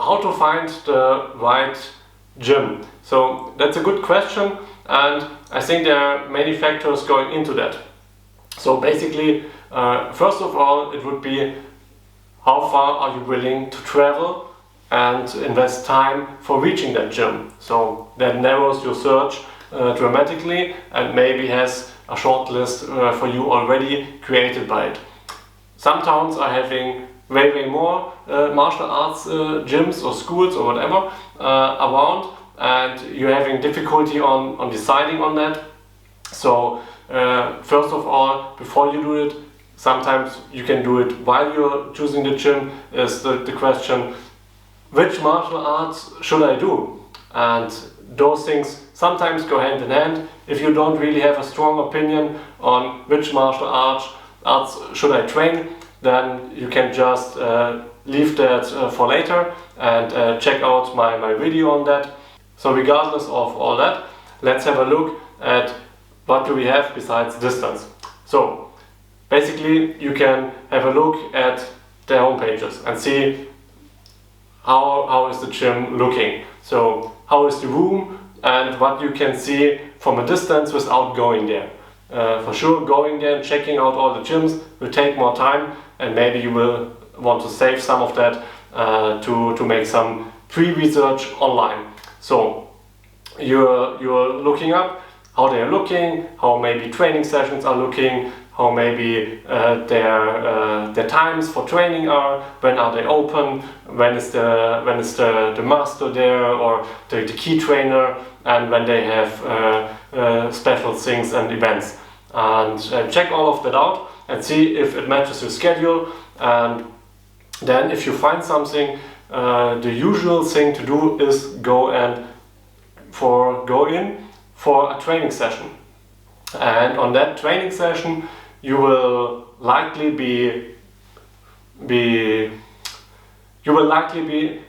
how to find the right gym? So that's a good question, and I think there are many factors going into that. So basically, first of all, it would be how far are you willing to travel and invest time for reaching that gym. So that narrows your search dramatically and maybe has a short list for you already created by it. Some towns are having way more martial arts gyms or schools or whatever around, and you're having difficulty on deciding on that. So first of all, before you do it, sometimes you can do it while you're choosing the gym, is the question, which martial arts should I do? And those things sometimes go hand in hand. If you don't really have a strong opinion on which martial arts should I train, then you can just leave that for later and check out my video on that. So regardless of all that, let's have a look at what do we have besides distance. So basically you can have a look at their homepages and see how is the gym looking. So how is the room and what you can see from a distance without going there. For sure, going there and checking out all the gyms will take more time, and maybe you will want to save some of that to make some pre-research online. So you're looking up how they are looking, how maybe training sessions are looking, how maybe their times for training are, when are they open, when is the master there or the key trainer, and when they have special things and events. And check all of that out and see if it matches your schedule. And then if you find something, the usual thing to do is go in for a training session. And on that training session you will likely be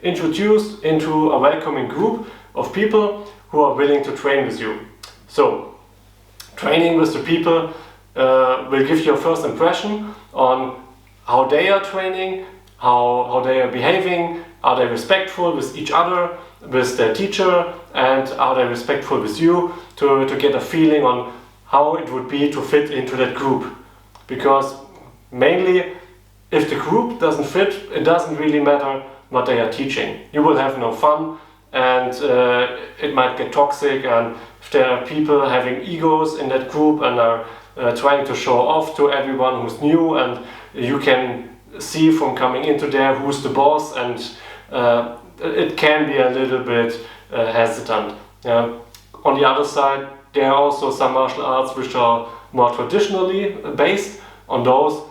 introduced into a welcoming group of people who are willing to train with you. So training with the people will give you a first impression on how they are training, how they are behaving, are they respectful with each other, with their teacher, and are they respectful with you, to get a feeling on how it would be to fit into that group. Because mainly, if the group doesn't fit, it doesn't really matter what they are teaching. You will have no fun, and it might get toxic, and if there are people having egos in that group and are trying to show off to everyone who's new, and you can see from coming into there who's the boss, and it can be a little bit hesitant. On the other side, there are also some martial arts which are more traditionally based. On those,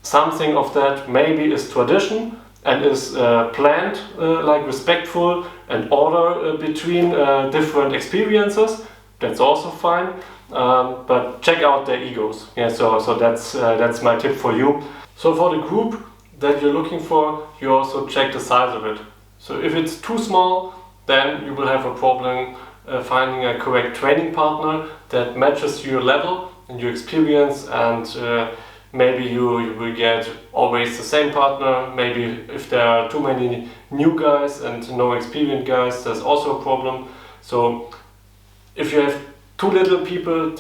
something of that maybe is tradition and is planned, like respectful and order between different experiences. That's also fine, but check out their egos. So that's my tip for you. So for the group that you're looking for, you also check the size of it. So if it's too small, then you will have a problem finding a correct training partner that matches your level and your experience, and maybe you will get always the same partner. Maybe if there are too many new guys and no experienced guys, there's also a problem. So if you have too little people,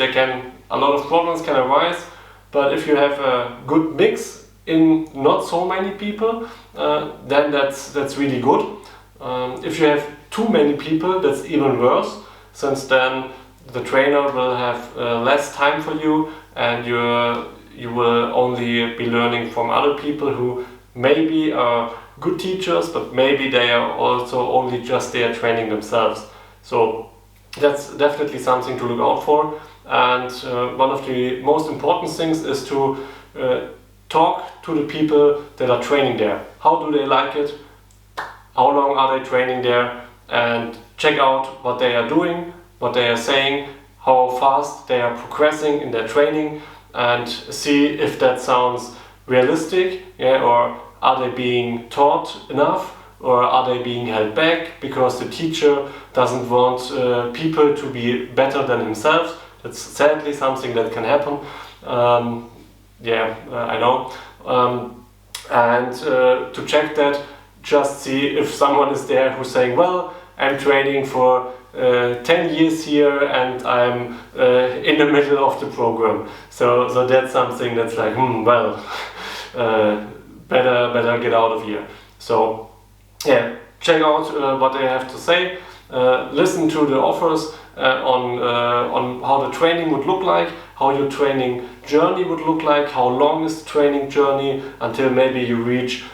a lot of problems can arise. But if you have a good mix in not so many people, then that's really good. If you have too many people, that's even worse, since then the trainer will have less time for you, and you will only be learning from other people who maybe are good teachers, but maybe they are also only just there training themselves. So that's definitely something to look out for. And one of the most important things is to talk to the people that are training there. How do they like it? How long are they training there? And check out what they are doing, what they are saying, how fast they are progressing in their training, and see if that sounds realistic, or are they being taught enough, or are they being held back because the teacher doesn't want people to be better than himself. That's sadly something that can happen. I know. And to check that, just see if someone is there who's saying, well, I'm training for 10 years here and I'm in the middle of the program. So that's something that's like, well, better get out of here. So yeah, check out what they have to say. Listen to the offers on how the training would look like, how your training journey would look like, how long is the training journey until maybe you reach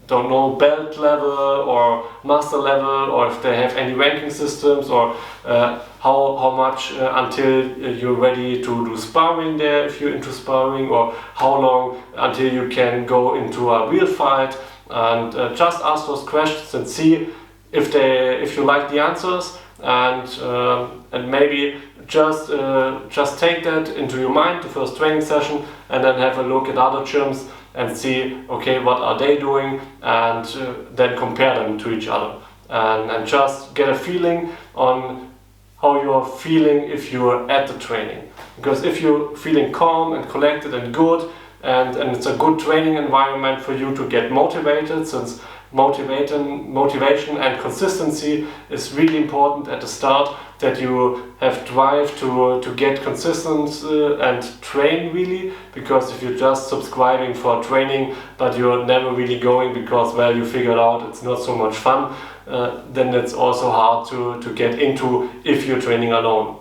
don't know, belt level or master level, or if they have any ranking systems, or how much until you're ready to do sparring there if you're into sparring, or how long until you can go into a real fight, and just ask those questions and see if you like the answers, and maybe just take that into your mind, the first training session, and then have a look at other gyms and see, okay, what are they doing, and then compare them to each other, and just get a feeling on how you're feeling if you're at the training. Because if you're feeling calm and collected and good, and it's a good training environment for you to get motivated, since motivation and consistency is really important at the start, that you have drive to get consistent and train really. Because if you're just subscribing for training but you're never really going because, well, you figured out it's not so much fun, then it's also hard to get into if you're training alone.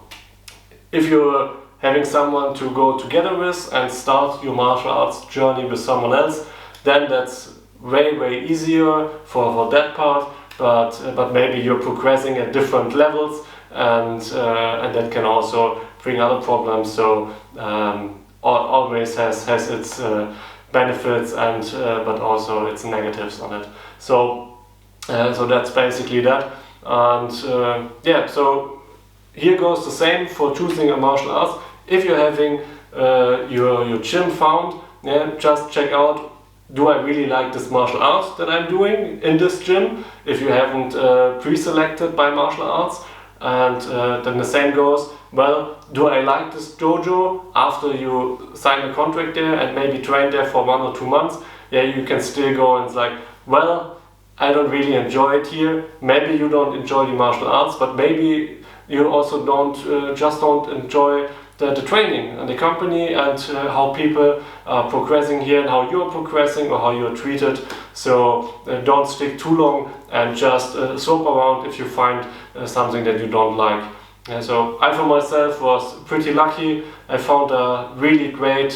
If you're having someone to go together with and start your martial arts journey with someone else, then that's way easier for that part, but maybe you're progressing at different levels, and that can also bring other problems. So always has its benefits and but also its negatives on it. So that's basically that. And yeah, so here goes the same for choosing a martial arts. If you're having your gym found, yeah, just check out, do I really like this martial arts that I'm doing in this gym? If you haven't pre-selected by martial arts, and then the same goes, well, do I like this dojo after you sign a contract there and maybe train there for 1 or 2 months? Yeah, you can still go and it's like, well, I don't really enjoy it here. Maybe you don't enjoy the martial arts, but maybe you also don't enjoy the training and the company, and how people are progressing here and how you're progressing or how you're treated. So don't stick too long and just swap around if you find something that you don't like. So I for myself was pretty lucky. I found a really great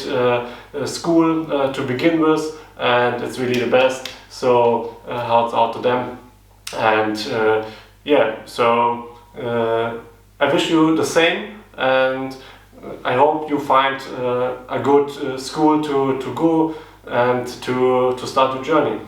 school to begin with, and it's really the best. So hats out to them. And yeah, so I wish you the same, and I hope you find a good school to go and to start your journey.